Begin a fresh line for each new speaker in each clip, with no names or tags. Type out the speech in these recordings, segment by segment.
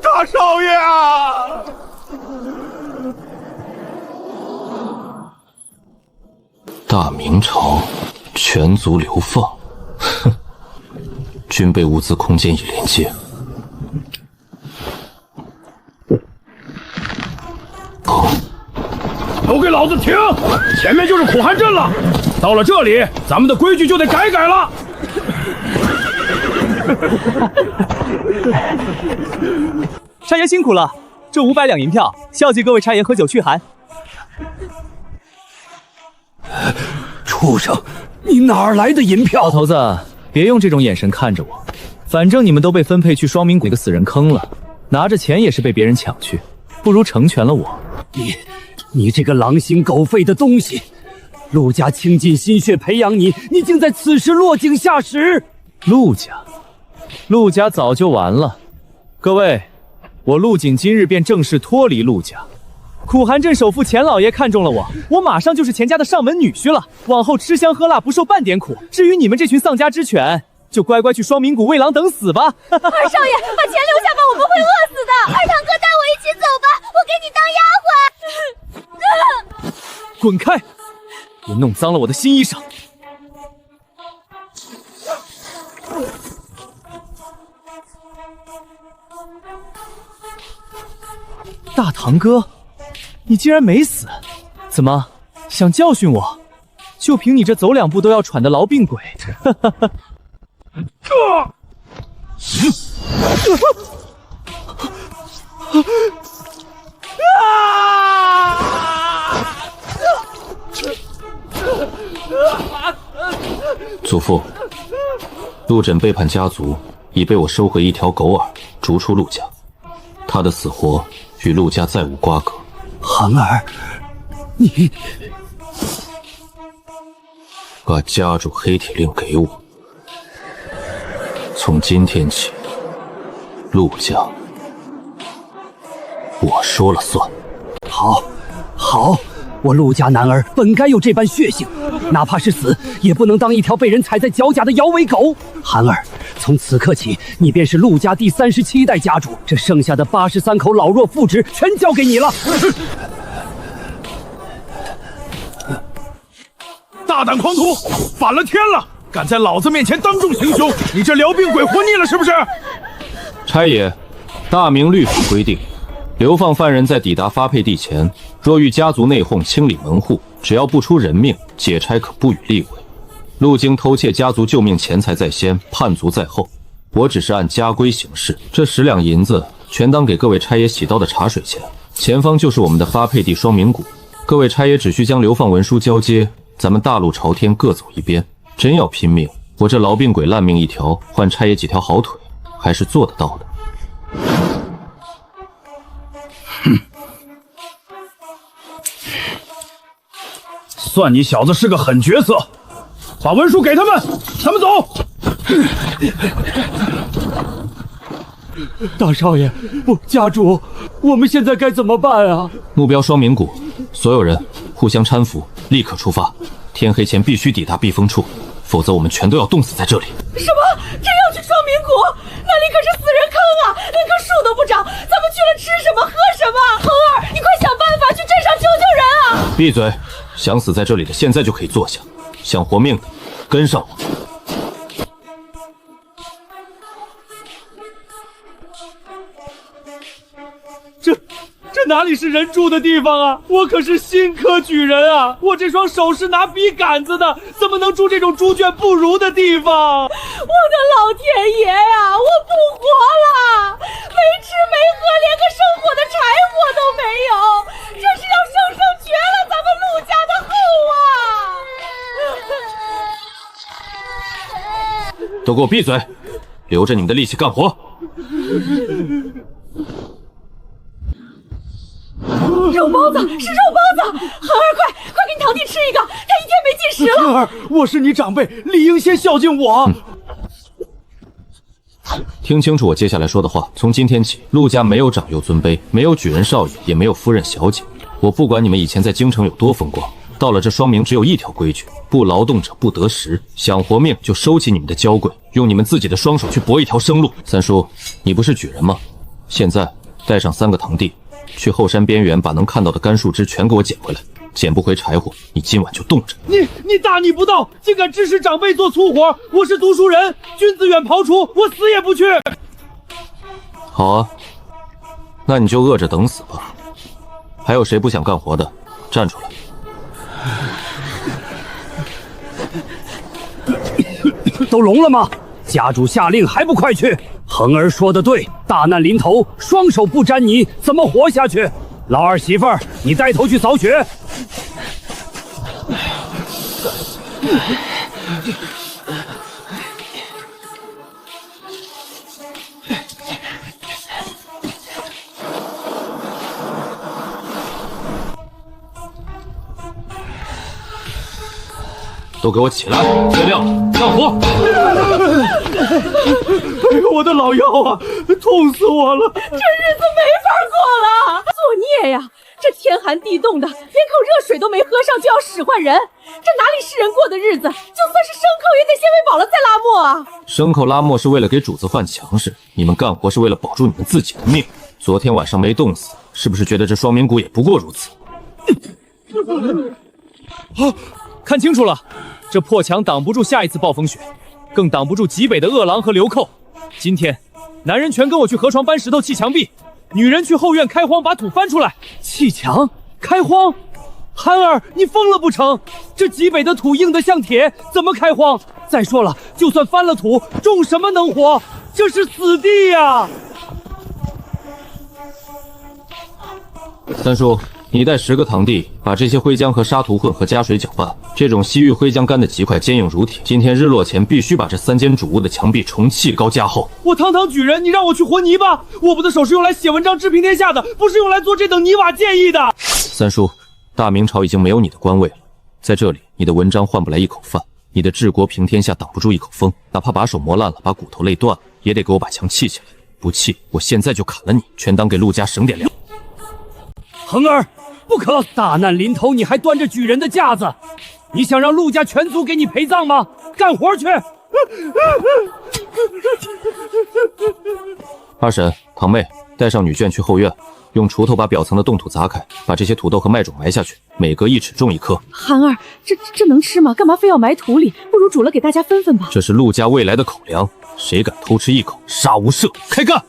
大少爷啊！
大明朝全族流放，哼，军备物资空间已临界。
都给老子停！前面就是苦寒镇了，到了这里，咱们的规矩就得改了。
差爷辛苦了，这500两银票，孝敬各位差爷喝酒驱寒。
畜生，你哪儿来的银票？
老头子，别用这种眼神看着我，反正你们都被分配去双明谷一个死人坑了，拿着钱也是被别人抢去，不如成全了我。
你这个狼心狗肺的东西！陆家倾尽心血培养你，你竟在此时落井下石！
陆家早就完了。各位，我陆景今日便正式脱离陆家。苦寒镇首富钱老爷看中了我马上就是钱家的上门女婿了，往后吃香喝辣，不受半点苦。至于你们这群丧家之犬，就乖乖去双明谷喂狼等死吧。
二少爷，把钱留下吧，我们会饿死的。二堂哥，带我一起走吧，我给你当丫鬟。
滚开！别弄脏了我的新衣裳。大堂哥，你竟然没死，怎么想教训我？就凭你这走2步都要喘的痨病鬼，
祖父，陆轸背叛家族，已被我收回一条狗耳，逐出陆家。他的死活与陆家再无瓜葛。
寒儿，你
把家主黑铁令给我。从今天起，陆家我说了算。
好，我陆家男儿本该有这般血性，哪怕是死，也不能当一条被人踩在脚下的摇尾狗。寒儿，从此刻起，你便是陆家第37代家主，这剩下的83口老弱妇孑全交给你了。
大胆狂徒，反了天了！敢在老子面前当众行凶，你这痨病鬼活腻了是不是？
差爷，大明律法规定，流放犯人在抵达发配地前，若遇家族内讧清理门户，只要不出人命，解差可不予立违。陆京偷窃家族救命钱财在先，叛族在后，我只是按家规行事。这10两银子全当给各位差爷洗刀的茶水钱，前方就是我们的发配地双明谷，各位差爷只需将流放文书交接，咱们大路朝天，各走一边。真要拼命，我这痨病鬼烂命一条，换差爷几条好腿，还是做得到的。
算你小子是个狠角色，把文书给他们，他们走。
大少爷，不，家主，我们现在该怎么办啊？
目标双明谷，所有人互相搀扶，立刻出发。天黑前必须抵达避风处，否则我们全都要冻死在这里。
什么？真要去双明谷？那里可是死人坑啊，连棵树都不长，咱们去了吃什么喝什么？恒儿，你快想办法去镇上救救人啊！
闭嘴！想死在这里的现在就可以坐下，想活命的跟上我。
这哪里是人住的地方啊！我可是新科举人啊！我这双手是拿笔杆子的，怎么能住这种猪圈不如的地方？
我的老天爷呀！我不活了，没吃没喝，连个生火的柴火都没有，这是要生生绝了咱们陆家的后啊！
都给我闭嘴，留着你们的力气干活。
肉包子是肉包子，恒儿快给你堂弟吃一个，他1天没进食了。
恒儿，我是你长辈，理应先孝敬我。
听清楚我接下来说的话，从今天起，陆家没有长幼尊卑，没有举人少爷，也没有夫人小姐。我不管你们以前在京城有多风光，到了这双明只有一条规矩，不劳动者不得食，想活命就收起你们的娇贵，用你们自己的双手去搏一条生路。三叔，你不是举人吗？现在带上3个堂弟，去后山边缘把能看到的干树枝全给我捡回来。捡不回柴火，你今晚就冻着。
你大逆不道，竟敢指使长辈做粗活！我是读书人，君子远庖厨，我死也不去。
好啊，那你就饿着等死吧。还有谁不想干活的，站出来。
都聋了吗？家主下令还不快去！恒儿说的对，大难临头，双手不沾泥怎么活下去？老二媳妇儿，你带头去扫雪。
都给我起来！天亮了，干活！
哎呦，我的老腰啊，痛死我了！
这日子没法过了，作孽呀！这天寒地冻的，连口热水都没喝上就要使唤人，这哪里是人过的日子？就算是牲口也得先喂饱了再拉磨啊！
牲口拉磨是为了给主子换强势，你们干活是为了保住你们自己的命。昨天晚上没冻死，是不是觉得这双明谷也不过如此？
看清楚了，这破墙挡不住下一次暴风雪，更挡不住极北的饿狼和流寇。今天，男人全跟我去河床搬石头砌墙壁，女人去后院开荒把土翻出来。砌墙？开荒？憨儿，你疯了不成？这极北的土硬得像铁，怎么开荒？再说了，就算翻了土，种什么能活？这是死地呀！
三叔，你带10个堂弟，把这些灰浆和沙土混合加水搅拌。这种西域灰浆干得极快，坚硬如铁。今天日落前必须把这3间主屋的墙壁重砌高加厚。
我堂堂举人，你让我去和泥巴？我部的手是用来写文章治平天下的，不是用来做这等泥瓦建议的。
三叔，大明朝已经没有你的官位了，在这里，你的文章换不来一口饭，你的治国平天下挡不住一口风，哪怕把手磨烂了，把骨头累断了，也得给我把墙砌起来。不砌，我现在就砍了你，全当给陆家省点粮。
恒儿，不可！大难临头，你还端着举人的架子，你想让陆家全族给你陪葬吗？干活去！
二婶、堂妹，带上女眷去后院，用锄头把表层的冻土砸开，把这些土豆和麦种埋下去，每隔1尺种1颗。
涵儿，这能吃吗？干嘛非要埋土里？不如煮了给大家分分吧。
这是陆家未来的口粮，谁敢偷吃一口，杀无赦！开干！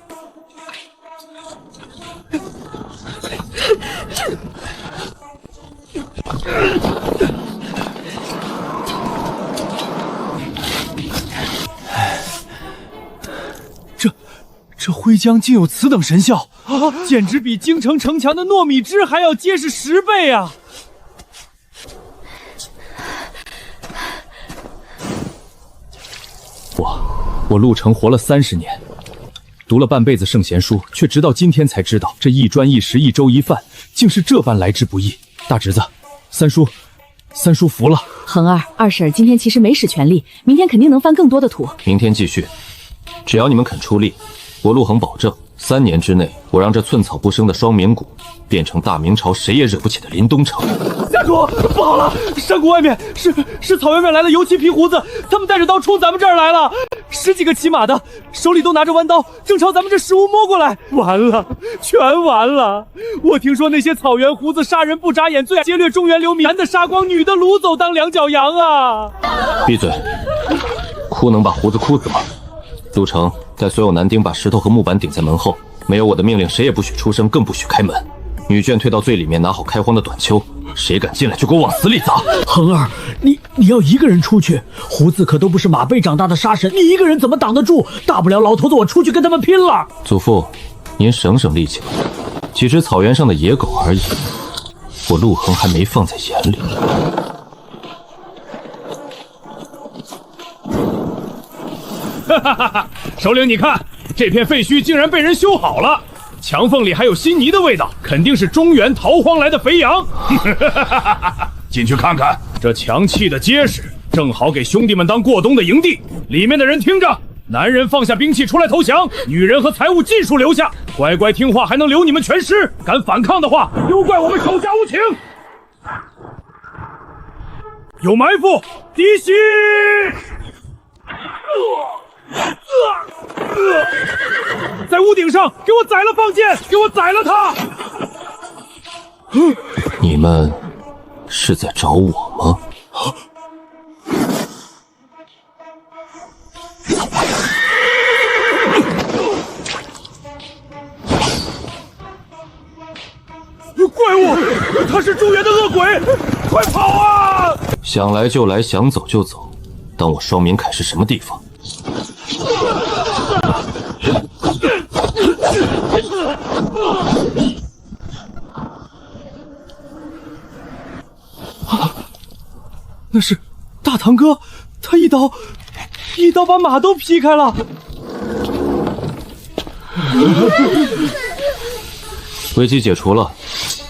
这灰浆竟有此等神效啊！简直比京城城墙的糯米汁还要结实10倍啊！我陆成活了30年，读了半辈子圣贤书，却直到今天才知道，这一砖一石一粥一饭，竟是这般来之不易。大侄子，三叔服了。
恒儿、二婶今天其实没使全力，明天肯定能翻更多的土。
明天继续，只要你们肯出力，我陆恒保证，3年之内，我让这寸草不生的双绵谷变成大明朝谁也惹不起的临东城。
家主，不好了！山谷外面是草原外来的油漆皮胡子，他们带着刀冲咱们这儿来了，10几个骑马的，手里都拿着弯刀，正朝咱们这石屋摸过来。完了，全完了！我听说那些草原胡子杀人不眨眼，最爱劫掠中原流民，男的杀光，女的掳走当两脚羊啊！
闭嘴！哭能把胡子哭死吗？陆成，带所有男丁把石头和木板顶在门后，没有我的命令，谁也不许出声，更不许开门。女眷退到最里面，拿好开荒的短锹，谁敢进来就给我往死里砸！
恒儿，你要一个人出去，胡子可都不是马背长大的杀神，你一个人怎么挡得住？大不了老头子我出去跟他们拼了。
祖父，您省省力气吧，几只草原上的野狗而已，我陆恒还没放在眼里。
哈哈哈哈！首领，你看，这片废墟竟然被人修好了，墙缝里还有稀泥的味道，肯定是中原逃荒来的肥羊。进去看看，这墙砌的结实，正好给兄弟们当过冬的营地。里面的人听着，男人放下兵器出来投降，女人和财物尽数留下，乖乖听话还能留你们全尸。敢反抗的话，休怪我们手下无情。有埋伏，敌袭！在屋顶上。上，给我宰了放箭，给我宰了他！
你们是在找我吗？
怪物，他是朱元的恶鬼，快跑啊！
想来就来，想走就走，当我双明凯是什么地方？
那是大堂哥，他一刀把马都劈开了。
危机解除了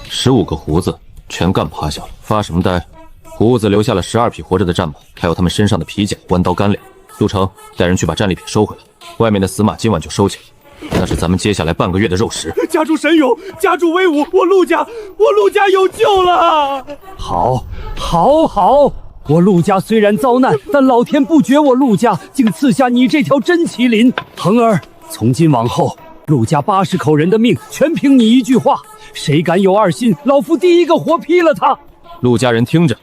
，15个胡子全干趴下了，发什么呆？胡子留下了12匹活着的战马，还有他们身上的皮甲、弯刀、干粮。陆成，带人去把战利品收回来，外面的死马今晚就收起来，那是咱们接下来半个月的肉食。
家主神勇，家主威武，我陆家有救了！
好，我陆家虽然遭难，但老天不绝我陆家，竟赐下你这条真麒麟。恒儿，从今往后，陆家80口人的命全凭你一句话，谁敢有二心，老夫第一个活劈了他。
陆家人听着，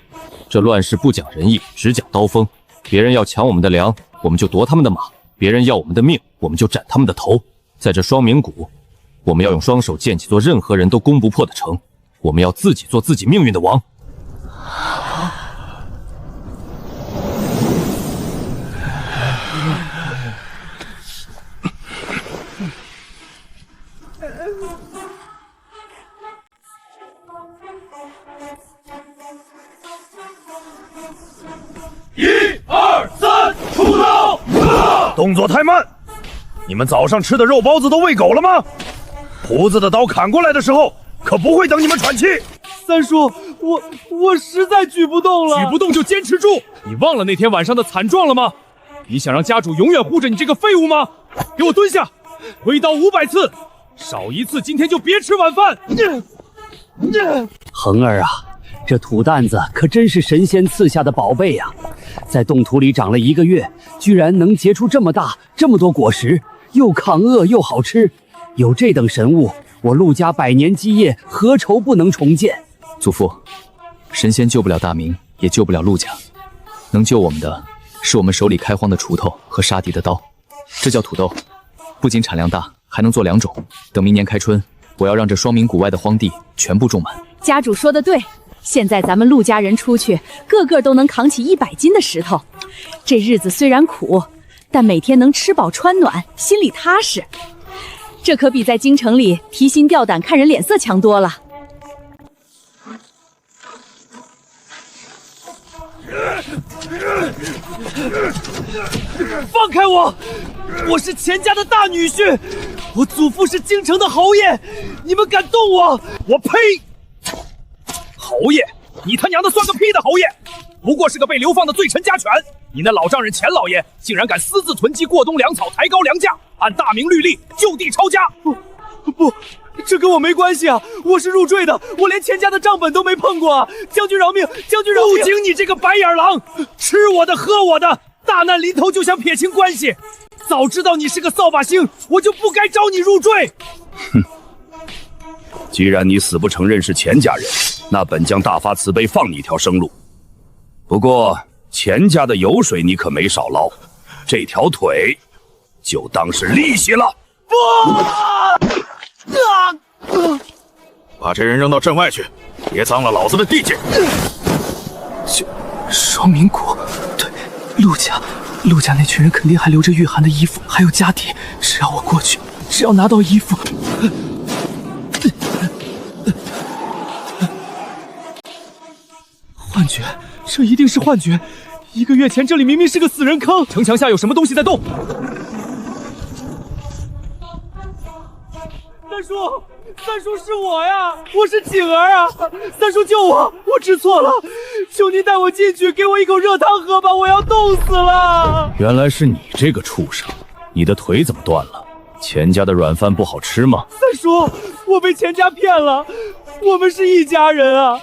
这乱世不讲仁义，只讲刀锋。别人要抢我们的粮，我们就夺他们的马；别人要我们的命，我们就斩他们的头。在这双明谷，我们要用双手建几座任何人都攻不破的城，我们要自己做自己命运的王。
1、2、3，出刀！
动作太慢！你们早上吃的肉包子都喂狗了吗？胡子的刀砍过来的时候，可不会等你们喘气。
三叔，我实在举不动了。
举不动就坚持住！你忘了那天晚上的惨状了吗？你想让家主永远护着你这个废物吗？给我蹲下，挥刀500次，少一次今天就别吃晚饭。
恒儿啊，这土担子可真是神仙赐下的宝贝呀！在冻土里长了1个月，居然能结出这么大、这么多果实，又抗饿又好吃。有这等神物，我陆家100年基业何愁不能重建？
祖父，神仙救不了大明，也救不了陆家，能救我们的是我们手里开荒的锄头和杀敌的刀。这叫土豆，不仅产量大，还能做2种。等明年开春，我要让这双明谷外的荒地全部种满。
家主说的对，现在咱们陆家人出去，个个都能扛起100斤的石头。这日子虽然苦，但每天能吃饱穿暖，心里踏实。这可比在京城里提心吊胆看人脸色强多了。
放开我！我是钱家的大女婿，我祖父是京城的侯爷，你们敢动我？
我呸！侯爷，你他娘的算个屁的侯爷！不过是个被流放的罪臣家犬。你那老丈人钱老爷竟然敢私自囤积过冬粮草，抬高粮价，按大明律例就地抄家。
不，这跟我没关系啊！我是入赘的，我连钱家的账本都没碰过啊！将军饶命！将军饶命！
陆景，你这个白眼狼，吃我的喝我的，大难临头就想撇清关系。早知道你是个扫把星，我就不该招你入赘。
哼！既然你死不承认是钱家人，那本将大发慈悲放你一条生路。不过钱家的油水你可没少捞，这条腿就当是利息了。把这人扔到镇外去，别脏了老子的地界。
双明谷，对，陆家那群人肯定还留着御寒的衣服，还有家底。只要我过去，只要拿到衣服。幻觉，这一定是幻觉。1个月前这里明明是个死人坑，城墙下有什么东西在动？三叔是我呀，我是景儿啊！三叔救我，我知错了，求您带我进去，给我一口热汤喝吧，我要冻死了！
原来是你这个畜生，你的腿怎么断了？钱家的软饭不好吃吗？
三叔，我被钱家骗了，我们是一家人啊，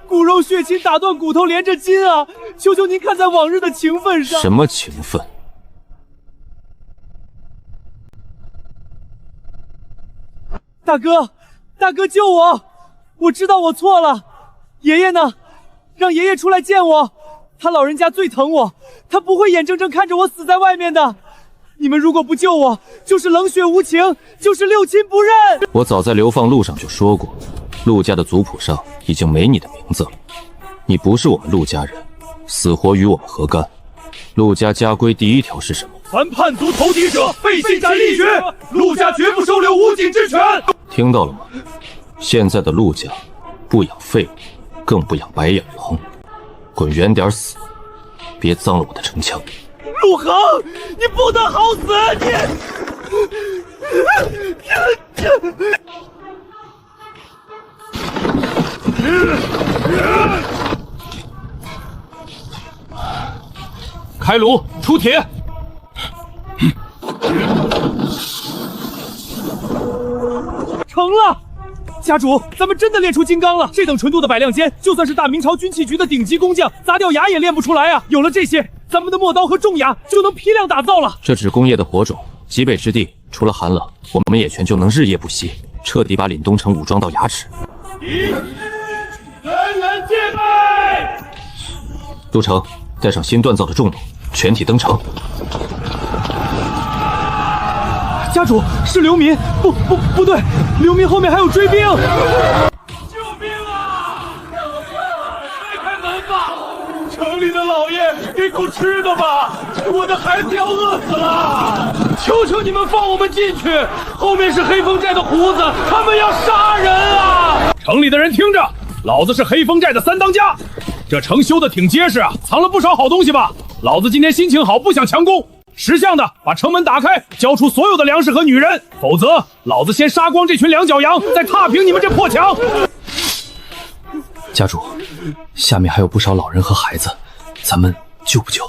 骨肉血亲打断骨头连着筋啊！求求您看在往日的情分上。
什么情分？
大哥，大哥救我！我知道我错了。爷爷呢？让爷爷出来见我。他老人家最疼我，他不会眼睁睁看着我死在外面的。你们如果不救我，就是冷血无情，就是六亲不认。
我早在流放路上就说过，陆家的族谱上已经没你的名字了。你不是我们陆家人，死活与我们何干？陆家家规第一条是什么？
凡叛族投敌者，被信斩立决。陆家绝不收留无警之犬。
听到了吗？现在的陆家，不养废物，更不养白眼狼。滚远点死，别脏了我的城墙。
陆恒，你不能好死！
开炉出铁。
成了！家主，咱们真的练出金刚了！这等纯度的百亮尖，就算是大明朝军器局的顶级工匠，砸掉牙也练不出来啊！有了这些，咱们的磨刀和重牙就能批量打造了。
这纸工业的火种，极北之地除了寒冷，我们野犬就能日夜不息，彻底把凛东城武装到牙齿。
人人戒备！
陆城，带上新锻造的重弩，全体登城。
家主，是流民！不对，流民后面还有追兵！
救命啊！开开门吧！城里的老爷，给口吃的吧！我的孩子要饿死了！求求你们放我们进去！后面是黑风寨的胡子，他们要杀人啊！城里的人听着，老子是黑风寨的三当家，这城修的挺结实啊，藏了不少好东西吧？老子今天心情好，不想强攻。识相的把城门打开，交出所有的粮食和女人，否则老子先杀光这群两脚羊，再踏平你们这破墙。
家主，下面还有不少老人和孩子，咱们救不救？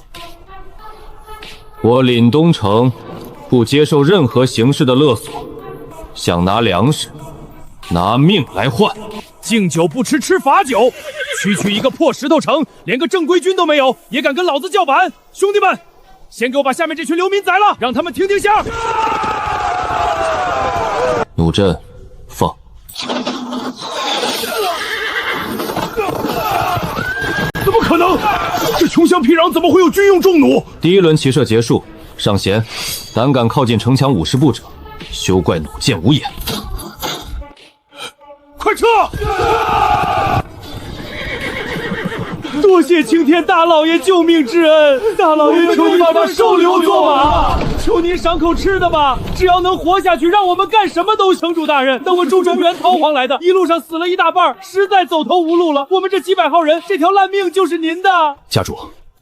我凛东城不接受任何形式的勒索，想拿粮食，拿命来换。
敬酒不吃吃罚酒，区一个破石头城，连个正规军都没有，也敢跟老子叫板？兄弟们！先给我把下面这群流民宰了，让他们听听响。
弩阵放。
怎么可能？这穷乡僻壤怎么会有军用重弩？
第一轮骑射结束，上弦，胆敢靠近城墙50步者，休怪弩箭无眼。
快撤！
多谢青天大老爷救命之恩，大老爷求您把收留做马，求您赏口吃的吧，只要能活下去，让我们干什么都行。主大人，等我中原逃荒来的，一路上死了一大半，实在走投无路了。我们这几百号人，这条烂命就是您的。
家主，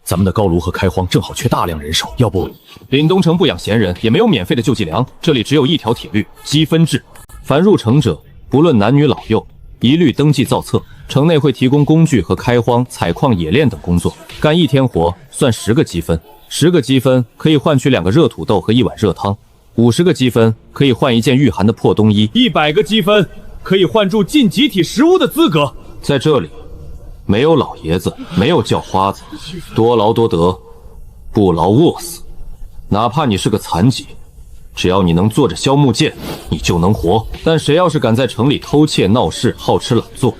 咱们的高卢和开荒正好缺大量人手，要不……
凛东城不养闲人，也没有免费的救济粮，这里只有一条铁律：积分制。凡入城者，不论男女老幼，一律登记造册。城内会提供工具和开荒、采矿、冶炼等工作，干1天活算10个积分，10个积分可以换取2个热土豆和1碗热汤，50个积分可以换1件御寒的破冬衣
，100个积分可以换住进集体食屋的资格。
在这里，没有老爷子，没有叫花子，多劳多得，不劳饿死。哪怕你是个残疾，只要你能坐着削木剑，你就能活。但谁要是敢在城里偷窃闹事、好吃懒做，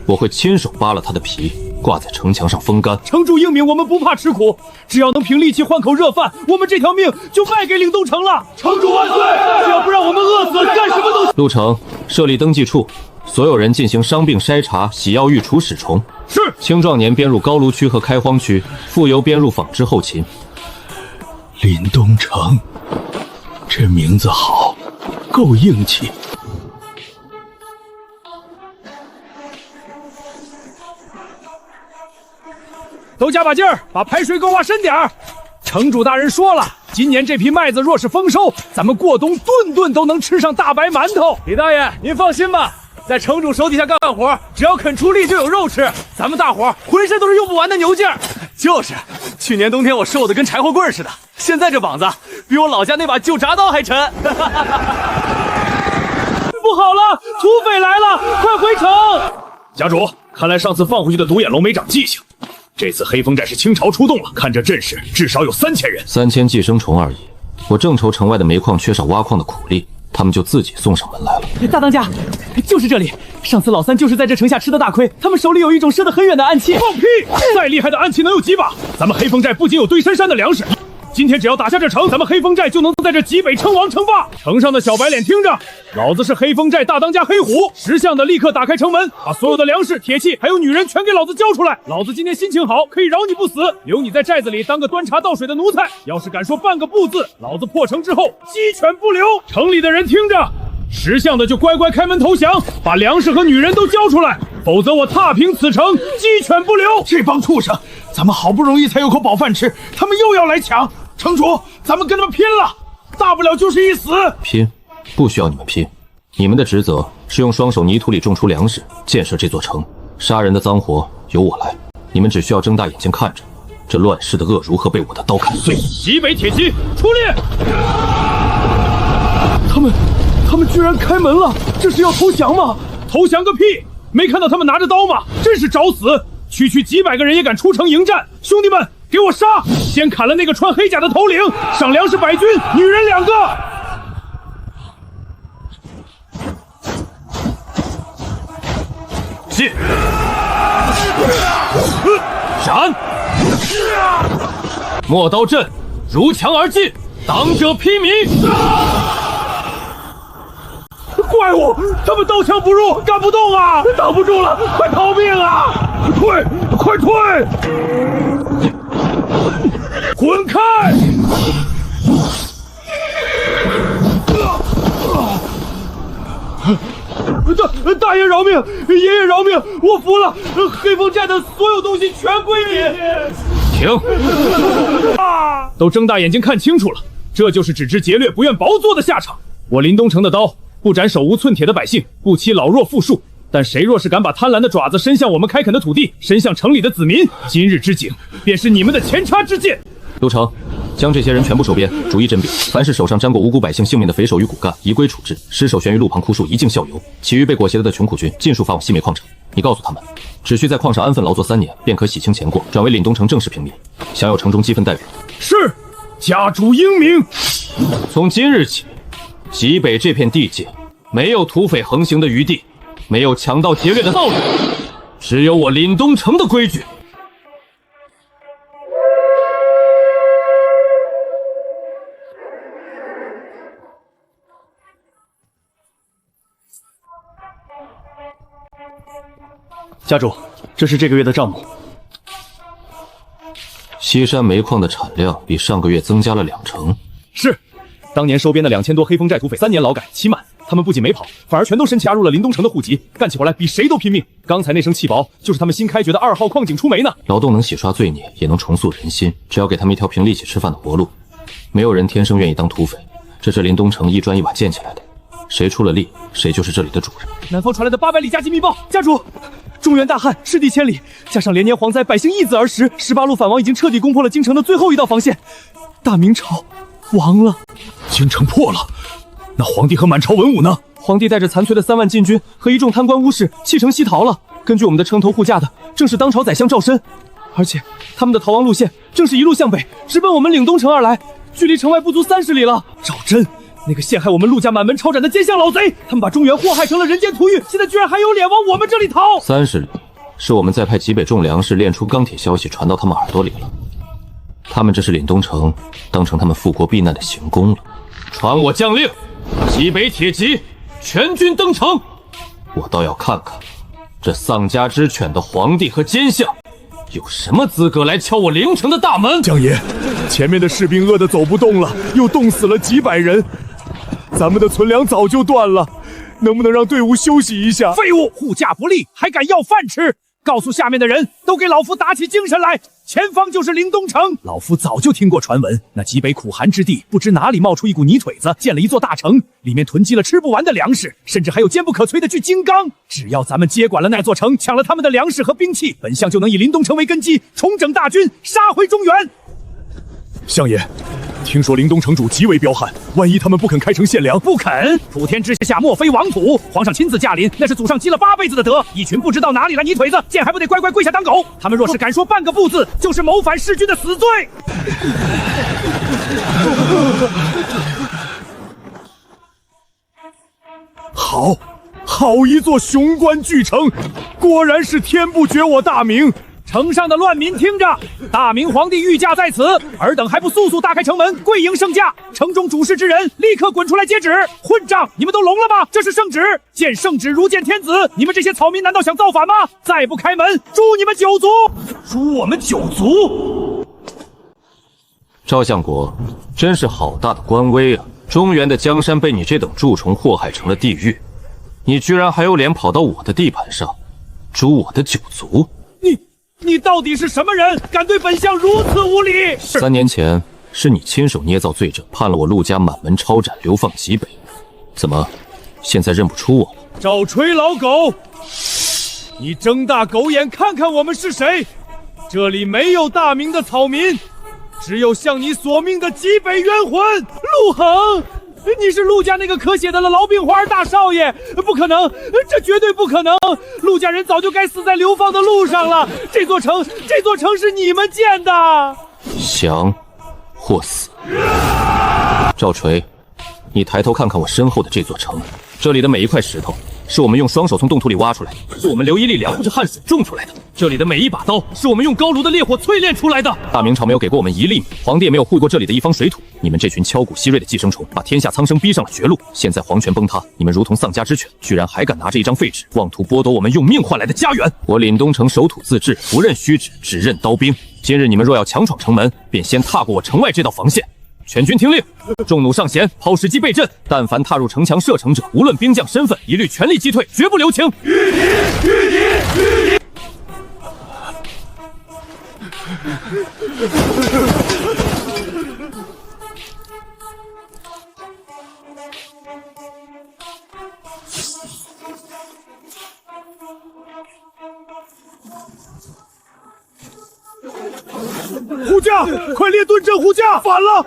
我会亲手扒了他的皮，挂在城墙上风干。
城主英明，我们不怕吃苦，只要能凭力气换口热饭，我们这条命就卖给凛东城了。城主万岁！只要不让我们饿死，干什么都行。
陆城设立登记处，所有人进行伤病筛查、洗药、育除、使虫。
是。
青壮年编入高卢区和开荒区，妇游编入纺织后勤。
凛东城，这名字好，够硬气。
都加把劲儿，把排水沟挖深点儿。城主大人说了，今年这批麦子若是丰收，咱们过冬顿顿都能吃上大白馒头。
李大爷，您放心吧，在城主手底下干活，只要肯出力就有肉吃。咱们大伙浑身都是用不完的牛劲儿。就是，去年冬天我瘦的跟柴火棍似的，现在这膀子比我老家那把旧铡刀还沉。不好了，土匪来了，快回城！
家主，看来上次放回去的独眼龙没长记性。这次黑风寨是清朝出动了，看这阵势，至少有3000人。
3000寄生虫而已。我正愁城外的煤矿缺少挖矿的苦力，他们就自己送上门来了。
大当家，就是这里。上次老三就是在这城下吃的大亏，他们手里有一种射得很远的暗器。
放屁！再厉害的暗器能有几把？咱们黑风寨不仅有堆深山的粮食，今天只要打下这城，咱们黑风寨就能在这极北称王称霸。城上的小白脸听着，老子是黑风寨大当家黑虎，识相的立刻打开城门，把所有的粮食、铁器还有女人全给老子交出来。老子今天心情好，可以饶你不死，留你在寨子里当个端茶倒水的奴才。要是敢说半个不字，老子破城之后鸡犬不留。城里的人听着，识相的就乖乖开门投降，把粮食和女人都交出来，否则我踏平此城，鸡犬不留。
这帮畜生，咱们好不容易才有口饱饭吃，他们又要来抢。城主，咱们跟他们拼了，大不了就是一死。
拼？不需要你们拼，你们的职责是用双手泥土里种出粮食，建设这座城。杀人的脏活由我来，你们只需要睁大眼睛看着，这乱世的恶如何被我的刀砍碎。
极北铁骑出列！
他们居然开门了，这是要投降吗？
投降个屁！没看到他们拿着刀吗？真是找死！区区几百个人也敢出城迎战，兄弟们，给我杀！先砍了那个穿黑甲的头领，赏粮食100军，女人2个。进！闪！陌刀阵，如墙而进，挡者披靡。怪物，他们刀枪不入，干不动啊！挡不住了，快逃命啊！退，快退！滚开！大爷饶命，爷爷饶命，我服了！黑风寨的所有东西全归你！停！都睁大眼睛看清楚了，这就是只知劫掠不愿薄做的下场。我林东城的刀不斩手无寸铁的百姓，不欺老弱妇孀，但谁若是敢把贪婪的爪子伸向我们开垦的土地，伸向城里的子民，今日之景便是你们的前插之鉴。
陆城，将这些人全部收编，逐一甄别，凡是手上沾过无辜百姓性命的匪首与骨干，移归处置；尸首悬于路旁枯树，一径效尤。其余被裹挟的穷苦军，尽数发往西煤矿城。你告诉他们，只需在矿上安分劳作3年，便可洗清前过，转为岭东城正式平民，享有城中积分待遇。
是，家主英明。
从今日起，极北这片地界没有土匪横行的余地，没有强盗劫掠的道理，只有我岭东城的规矩。
家主，这是这个月的账目。
西山煤矿的产量比上个月增加了2成。
是，当年收编的2000多黑风寨土匪3年劳改期满，他们不仅没跑，反而全都申请加入了林东城的户籍，干起活来比谁都拼命。刚才那声气薄，就是他们新开掘的2号矿井出煤呢。
劳动能洗刷罪孽，也能重塑人心，只要给他们一条凭力气吃饭的活路。没有人天生愿意当土匪，这是林东城一砖一瓦建起来的，谁出了力，谁就是这里的主人。
南方传来的800里加急密报，家主，中原大旱，失地千里，加上连年蝗灾，百姓易子而食。18路反王已经彻底攻破了京城的最后一道防线，大明朝亡了。
京城破了，那皇帝和满朝文武呢？
皇帝带着残存的3万禁军和一众贪官污士弃城西逃了。根据我们的称头护驾的，正是当朝宰相赵申，而且他们的逃亡路线正是一路向北，直奔我们岭东城而来，距离城外不足30里了。赵真，那个陷害我们陆家满门抄斩的奸相老贼，他们把中原祸害成了人间土狱，现在居然还有脸往我们这里逃。
30里，是我们在派极北种粮食炼出钢铁消息传到他们耳朵里了。他们这是岭东城当成他们复国避难的行宫了。传我将令，极北铁骑全军登城。我倒要看看，这丧家之犬的皇帝和奸相有什么资格来敲我陵城的大门？
将爷，前面的士兵饿得走不动了，又冻死了几百人，咱们的存粮早就断了，能不能让队伍休息一下？
废物，护驾不力，还敢要饭吃！告诉下面的人都给老夫打起精神来，前方就是陵东城。
老夫早就听过传闻，那极北苦寒之地，不知哪里冒出一股泥腿子，建了一座大城，里面囤积了吃不完的粮食，甚至还有坚不可摧的巨金刚。只要咱们接管了那座城，抢了他们的粮食和兵器，本相就能以陵东城为根基，重整大军，杀回中原。
相爷，听说陵东城主极为彪悍，万一他们不肯开城献粮？
不肯！普天之下莫非王土，皇上亲自驾临，那是祖上积了8辈子的德。一群不知道哪里来泥腿子，见还不得乖乖跪下当狗？他们若是敢说半个不字，就是谋反弑君的死罪。
好一座雄关巨城，果然是天不绝我大明。
城上的乱民听着，大明皇帝御驾在此，尔等还不速速大开城门，跪迎圣驾！城中主事之人立刻滚出来接旨！混账，你们都聋了吗？这是圣旨，见圣旨如见天子。你们这些草民难道想造反吗？再不开门，诛你们九族！
诛我们九族！
赵相国，真是好大的官威啊！中原的江山被你这等蛀虫祸害成了地狱，你居然还有脸跑到我的地盘上，诛我的九族！
你到底是什么人，敢对本相如此无礼
？3年前是你亲手捏造罪证，判了我陆家满门抄斩，流放极北。怎么，现在认不出我了？
赵锤老狗，你睁大狗眼看看我们是谁！这里没有大明的草民，只有向你索命的极北冤魂陆恒。你是陆家那个可写的了痨病花大少爷？不可能，这绝对不可能！陆家人早就该死在流放的路上了。这座城是你们建的。
降或死。赵锤，你抬头看看我身后的这座城，这里的每一块石头是我们用双手从冻土里挖出来的，是我们刘一力两户汗水种出来的。这里的每一把刀是我们用高炉的烈火淬炼出来的。大明朝没有给过我们1粒米，皇帝也没有护过这里的一方水土。你们这群敲骨吸锐的寄生虫，把天下苍生逼上了绝路。现在皇权崩塌，你们如同丧家之犬，居然还敢拿着一张废纸，妄图剥夺我们用命换来的家园。我凛东城守土自治，不认虚职，只认刀兵。今日你们若要强闯城门，便先踏过我城外这道防线。全军听令，众弩上弦，抛石机备阵。但凡踏入城墙射程者，无论兵将身份，一律全力击退，绝不留情。御敌！
护驾，快列顿阵护驾！反了！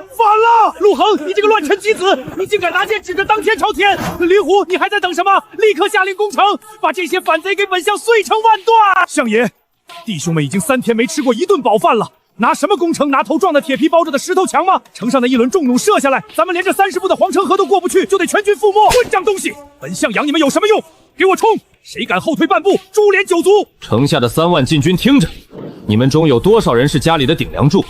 陆恒，你这个乱臣贼子，你竟敢拿剑指着当天朝天！林虎，你还在等什么？立刻下令攻城，把这些反贼给本相碎成万段！
相爷，弟兄们已经3天没吃过一顿饱饭了，拿什么攻城？拿头撞的铁皮包着的石头墙吗？城上的一轮重弩射下来，咱们连这30步的皇城河都过不去，就得全军覆没！混账东西，本相养你们有什么用？给我冲！谁敢后退半步，株连九族！
城下的3万禁军听着，你们中有多少人是家里的顶梁柱？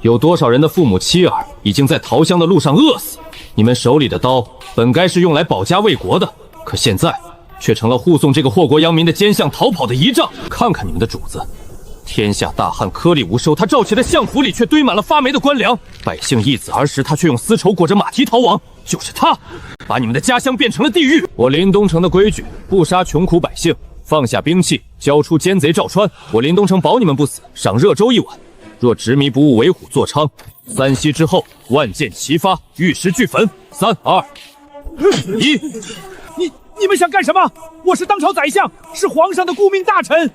有多少人的父母妻儿已经在逃乡的路上饿死？你们手里的刀本该是用来保家卫国的，可现在却成了护送这个祸国殃民的奸相逃跑的仪仗。看看你们的主子，天下大汉颗粒无收，他召起的相府里却堆满了发霉的官粮，百姓一子而食，他却用丝绸裹着马蹄逃亡。就是他，把你们的家乡变成了地狱。我临东城的规矩，不杀穷苦百姓，放下兵器，交出奸贼赵川。我临东城保你们不死，赏热粥1碗。若执迷不悟，为虎作伥，3息之后，万箭齐发，玉石俱焚。3、2、1。
你们想干什么？我是当朝宰相，是皇上的顾命大臣。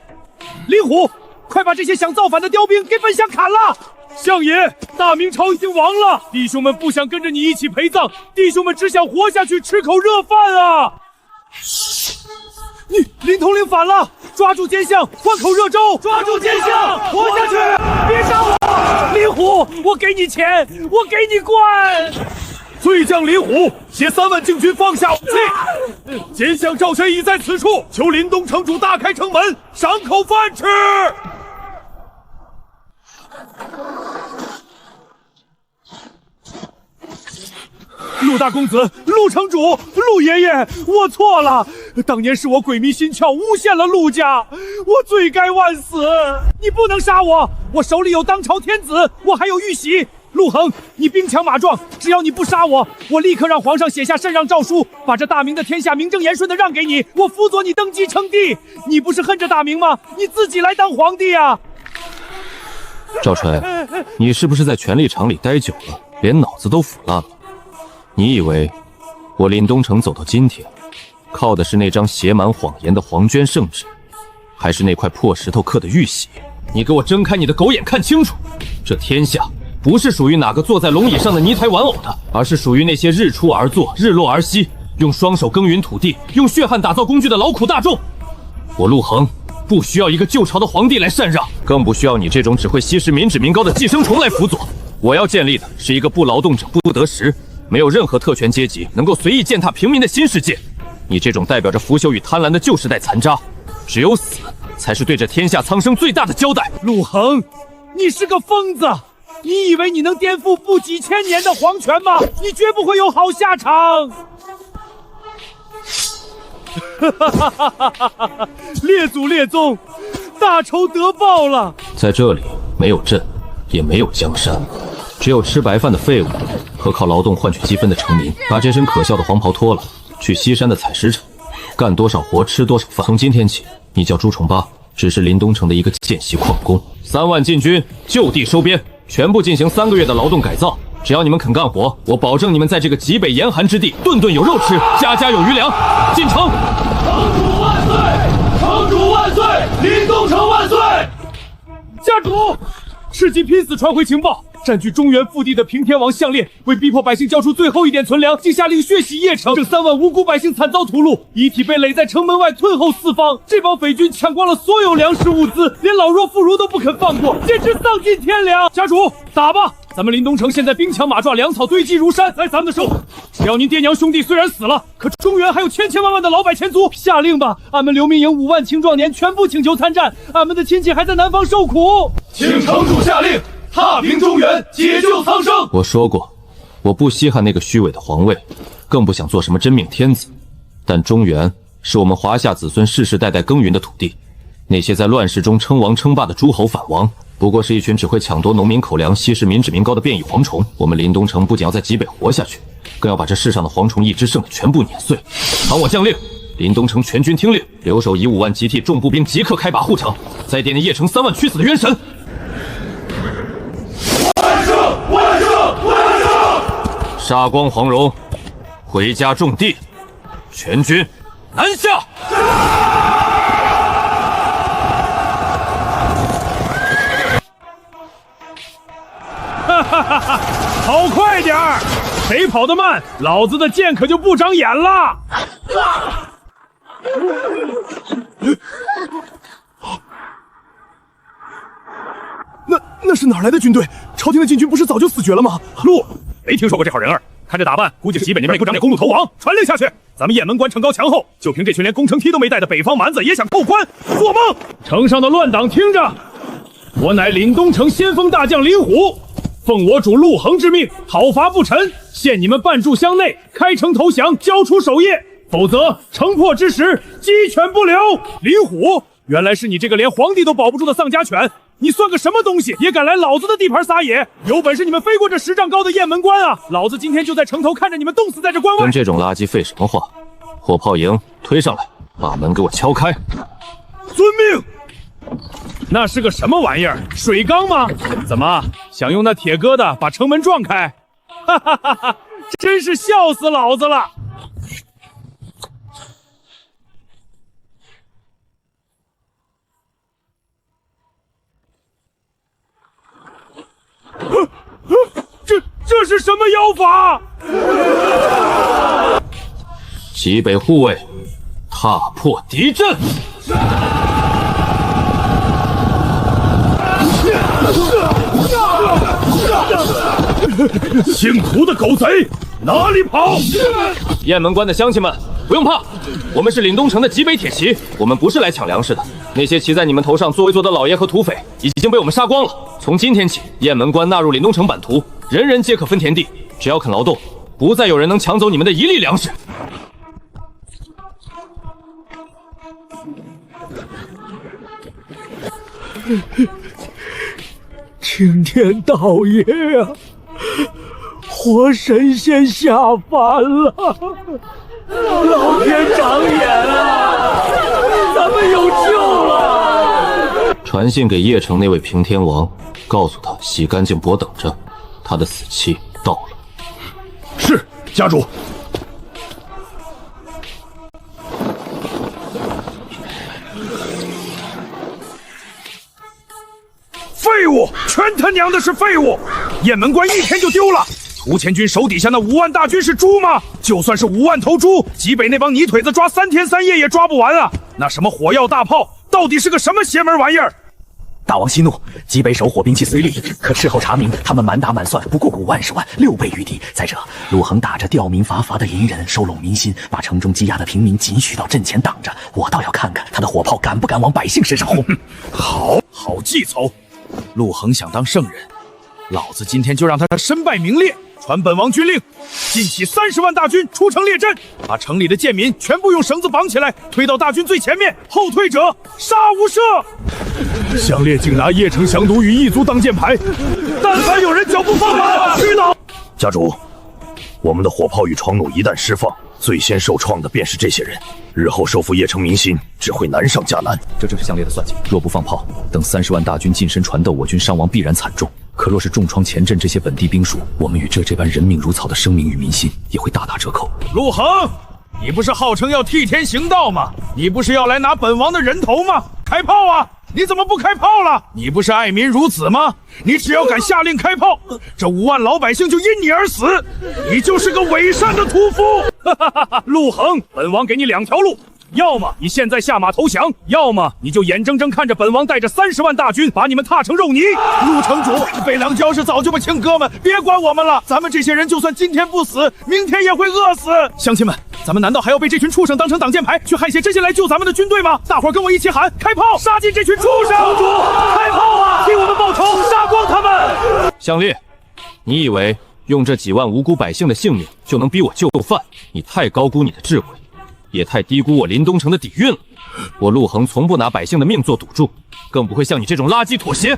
林虎，快把这些想造反的刁兵给本相砍了！
相爷，大明朝已经亡了，弟兄们不想跟着你一起陪葬，弟兄们只想活下去，吃口热饭啊！
林统领反了，抓住奸相，换口热粥！抓住奸相，活下去！别杀我！林虎，我给你钱，我给你官！
罪将林虎，携3万禁军放下武器。奸相赵深已在此处，求临东城主大开城门，赏口饭吃。
陆大公子，陆城主，陆爷爷，我错了。当年是我鬼迷心窍，诬陷了陆家，我罪该万死。你不能杀我，我手里有当朝天子，我还有玉玺。陆恒，你兵强马壮，只要你不杀我，我立刻让皇上写下禅让诏书，把这大明的天下名正言顺的让给你，我辅佐你登基称帝。你不是恨着大明吗？你自己来当皇帝啊！
赵锤，你是不是在权力场里待久了，连脑子都腐烂了？你以为我临东城走到今天，靠的是那张写满谎言的黄绢圣旨，还是那块破石头刻的玉玺？你给我睁开你的狗眼看清楚，这天下不是属于哪个坐在龙椅上的泥胎玩偶的，而是属于那些日出而作、日落而息，用双手耕耘土地、用血汗打造工具的劳苦大众。我陆恒不需要一个旧朝的皇帝来禅让，更不需要你这种只会吸食民脂民膏的寄生虫来辅佐。我要建立的是一个不劳动者不得食，没有任何特权阶级能够随意践踏平民的新世界。你这种代表着腐朽与贪婪的旧时代残渣，只有死才是对这天下苍生最大的交代。
陆恒，你是个疯子！你以为你能颠覆不几千年的皇权吗？你绝不会有好下场！列祖列宗，大仇得报了！
在这里没有朕，也没有江山，只有吃白饭的废物和靠劳动换取积分的臣民。把这身可笑的黄袍脱了，去西山的采石场，干多少活吃多少饭。从今天起，你叫朱重八，只是临东城的一个见习矿工。3万禁军就地收编，全部进行3个月的劳动改造。只要你们肯干活，我保证你们在这个极北严寒之地，顿顿有肉吃，家家有余粮。进城！
城主万岁！城主万岁！临东城万岁！
家主，赤金拼死传回情报，占据中原腹地的平天王项链为逼迫百姓交出最后一点存粮，竟下令血洗邺城，这3万无辜百姓惨遭屠戮，遗体被垒在城门外，退后四方。这帮匪军抢光了所有粮食物资，连老弱妇孺都不肯放过，简直丧尽天良！家主，打吧！咱们临东城现在兵强马壮，粮草堆积如山，在咱们的手。只要您爹娘兄弟虽然死了，可中原还有千千万万的老百前族。下令吧，俺们刘明营5万青壮年全部请求参战，俺们的亲戚还在南方受苦。
请城主下令，踏平中原，解救苍生。
我说过，我不稀罕那个虚伪的皇位，更不想做什么真命天子。但中原是我们华夏子孙世世代代耕耘的土地，那些在乱世中称王称霸的诸侯反王，不过是一群只会抢夺农民口粮、稀释民脂民膏的变异蝗虫。我们临东城不仅要在极北活下去，更要把这世上的蝗虫一只剩的全部碾碎。传我将令，临东城全军听令，留守以5万集体重步兵即刻开拔护城，再奠定邺城3万屈死的冤神。
万胜！万胜！万胜！
杀光黄蓉，回家种地，全军南下！
哈哈哈！跑快点儿！谁跑得慢，老子的剑可就不长眼了！那是哪来的军队？朝廷的禁军不是早就死绝了吗？陆，没听说过这号人儿，看这打扮，估计极北那边也不长点公路投王。传令下去，咱们雁门关城高墙厚，就凭这群连攻城梯都没带的北方蛮子，也想扣关？做梦！城上的乱党听着，我乃临东城先锋大将林虎。奉我主陆恒之命，讨伐不臣，限你们半炷香内开城投降，交出守业，否则城破之时鸡犬不留。林虎，原来是你这个连皇帝都保不住的丧家犬，你算个什么东西，也敢来老子的地盘撒野？有本事你们飞过这10丈高的雁门关啊！老子今天就在城头看着你们冻死在这关外。
跟这种垃圾废什么话？火炮营推上来，把门给我敲开。
遵命。那是个什么玩意儿？水缸吗？怎么想用那铁疙瘩把城门撞开？哈哈哈哈！真是笑死老子了！这是什么妖法？
极北护卫，踏破敌阵。
姓涂的狗贼，哪里跑？
雁门关的乡亲们，不用怕，我们是临东城的极北铁骑，我们不是来抢粮食的。那些骑在你们头上作威作的老爷和土匪已经被我们杀光了。从今天起，雁门关纳入临东城版图，人人皆可分田地，只要肯劳动，不再有人能抢走你们的一粒粮食。
青天道爷啊，活神仙下凡了！老天长眼啊，咱们有救了！
传信给邺城那位平天王，告诉他洗干净脖等着，他的死期到了。
是，家主。废物，全他娘的是废物！雁门关1天就丢了。涂前军手底下那5万大军是猪吗？就算是5万头猪，极北那帮泥腿子抓3天3夜也抓不完啊！那什么火药大炮，到底是个什么邪门玩意儿？
大王息怒，极北守火兵器虽厉，可事后查明，他们满打满算不过50万，6倍于敌。再者，陆恒打着吊民伐伐的隐忍，收拢民心，把城中积压的平民紧许到阵前挡着。我倒要看看他的火炮敢不敢往百姓身上轰。
好计谋！陆恒想当圣人，老子今天就让他身败名裂。传本王军令，尽起30万大军出城列阵，把城里的贱民全部用绳子绑起来，推到大军最前面，后退者杀无赦。
项烈竟拿邺城降毒与异族当箭牌，
但凡有人脚步放慢，去倒！
家主，我们的火炮与床弩一旦释放，最先受创的便是这些人。日后收复邺城民心，只会难上加难。
这正是项烈的算计。若不放炮，等30万大军近身传斗，我军伤亡必然惨重。可若是重创前阵这些本地兵属，我们与这般人命如草的生命与民心也会大打折扣。
陆恒，你不是号称要替天行道吗？你不是要来拿本王的人头吗？开炮啊！你怎么不开炮了？你不是爱民如子吗？你只要敢下令开炮，这5万老百姓就因你而死，你就是个伪善的屠夫！
陆恒，本王给你2条路。要么你现在下马投降，要么你就眼睁睁看着本王带着30万大军把你们踏成肉泥。
陆城主，北凉礁是早就把亲哥们，别管我们了。咱们这些人就算今天不死，明天也会饿死。乡亲们，咱们难道还要被这群畜生当成挡箭牌，去害些这些来救咱们的军队吗？大伙儿跟我一起喊：开炮，杀尽这群畜生！城主，开炮啊！替我们报仇，杀光他们！
项烈，你以为用这几万无辜百姓的性命就能逼我就范？你太高估你的智慧。也太低估我临东城的底蕴了。我陆恒从不拿百姓的命做赌注，更不会像你这种垃圾妥协。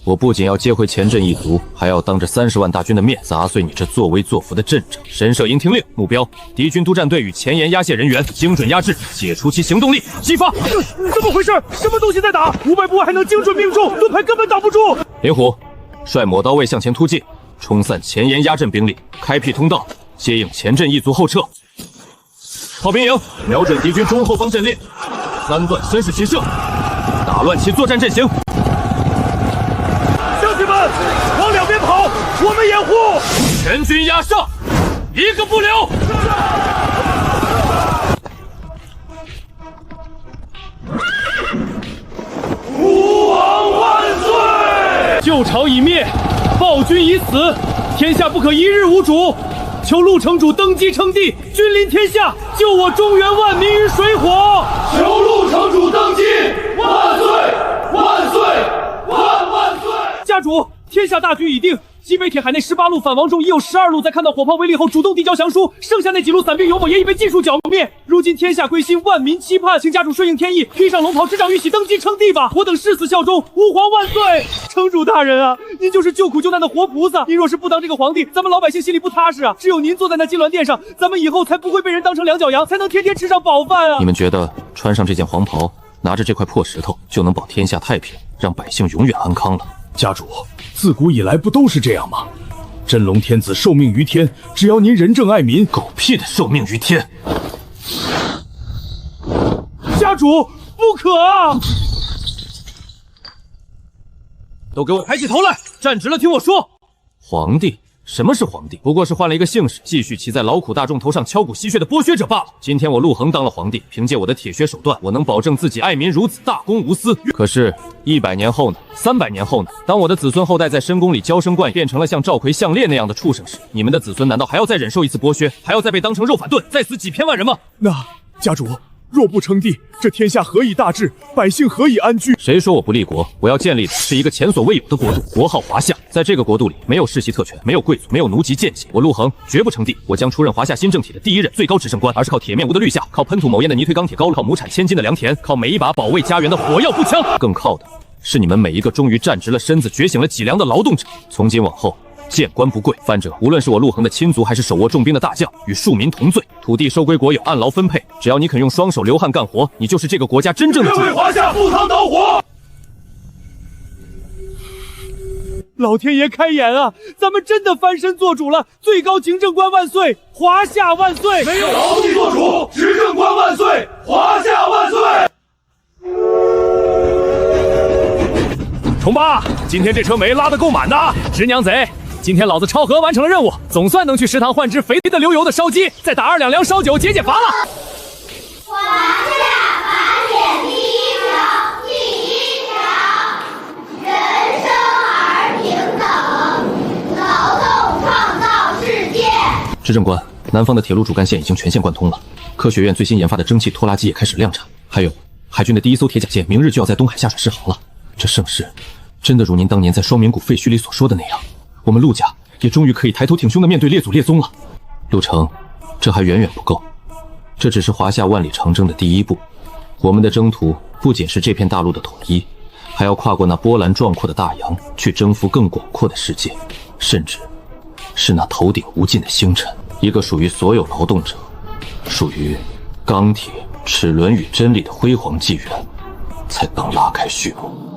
我不仅要接回前阵一族，还要当着30万大军的面砸碎你这作威作福的阵仗。神社营听令，目标：敌军督战队与前沿压线人员，精准压制，解除其行动力，激发。
怎么回事？什么东西在打？500步还能精准命中，盾牌根本挡不住。
灵虎，率抹刀卫向前突进，冲散前沿压阵兵力，开辟通道，接应前阵一族后撤。炮兵营，瞄准敌军中后方阵列，3段绅士齐射，打乱其作战阵型。
乡亲们，往两边跑，我们掩护！
全军压上，一个不留！
吾王万岁！
旧朝已灭，暴君已死，天下不可一日无主。求陆城主登基称帝，君临天下，救我中原万民于水火。
求陆城主登基，万岁！万岁！万岁！
家主，天下大局已定。西北铁海内18路反王中已有12路在看到火炮威力后主动递交降书，剩下那几路散兵游猛也已被尽数剿灭。如今天下归心，万民期盼，请家主顺应天意，披上龙袍，执掌玉玺，登基称帝吧！我等誓死效忠，吾皇万岁！城主大人啊，您就是救苦救难的活菩萨，您若是不当这个皇帝，咱们老百姓心里不踏实啊！只有您坐在那金銮殿上，咱们以后才不会被人当成两脚羊，才能天天吃上饱饭啊！
你们觉得穿上这件黄袍，拿着这块破石头，就能保天下太平，让百姓永远安康了？
家主，自古以来不都是这样吗？真龙天子受命于天，只要您仁政爱民。
狗屁的受命于天！
家主，不可啊！
都给我抬起头来，站直了，听我说。皇帝？什么是皇帝？不过是换了一个姓氏，继续骑在劳苦大众头上敲骨吸血的剥削者罢了。今天我陆恒当了皇帝，凭借我的铁血手段，我能保证自己爱民如子，大公无私。可是100年后呢？300年后呢？当我的子孙后代在深宫里娇生惯养，变成了像赵奎、项烈那样的畜生时，你们的子孙难道还要再忍受一次剥削，还要再被当成肉反炖，再死几千万人吗？
那家主，若不称帝，这天下何以大治？百姓何以安居？
谁说我不立国？我要建立的是一个前所未有的国度，国号华夏。在这个国度里，没有世袭特权，没有贵族，没有奴籍贱籍。我陆恒绝不称帝，我将出任华夏新政体的第1任最高执政官，而是靠铁面无的绿夏，靠喷吐某烟的泥推钢铁高炉，靠亩产1000斤的良田，靠每一把保卫家园的火药步枪，更靠的是你们每一个终于站直了身子、觉醒了脊梁的劳动者。从今往后，见官不贵，犯者无论是我陆恒的亲族，还是手握重兵的大将，与庶民同罪。土地收归国有，按劳分配。只要你肯用双手流汗干活，你就是这个国家真正的主人。
为华夏赴汤蹈火！
老天爷开眼啊！咱们真的翻身做主了！最高行政官万岁！华夏万岁！
没有皇帝做主，执政官万岁！华夏万岁！
虫爸，今天这车煤拉得够满的。
直娘贼，今天老子超额完成了任务，总算能去食堂换只肥的流油的烧鸡，再打2两凉烧酒解解乏了。
华夏法典第1条，
执政官，南方的铁路主干线已经全线贯通了，科学院最新研发的蒸汽拖拉机也开始量产，还有海军的第1艘铁甲舰明日就要在东海下水试航了。这盛世真的如您当年在双明谷废墟里所说的那样，我们陆家也终于可以抬头挺胸地面对列祖列宗了。陆城，这还远远不够，这只是华夏万里长征的第一步。我们的征途不仅是这片大陆的统一，还要跨过那波澜壮阔的大洋，去征服更广阔的世界，甚至是那头顶无尽的星辰。一个属于所有劳动者，属于钢铁、齿轮与真理的辉煌纪元，才刚拉开序幕。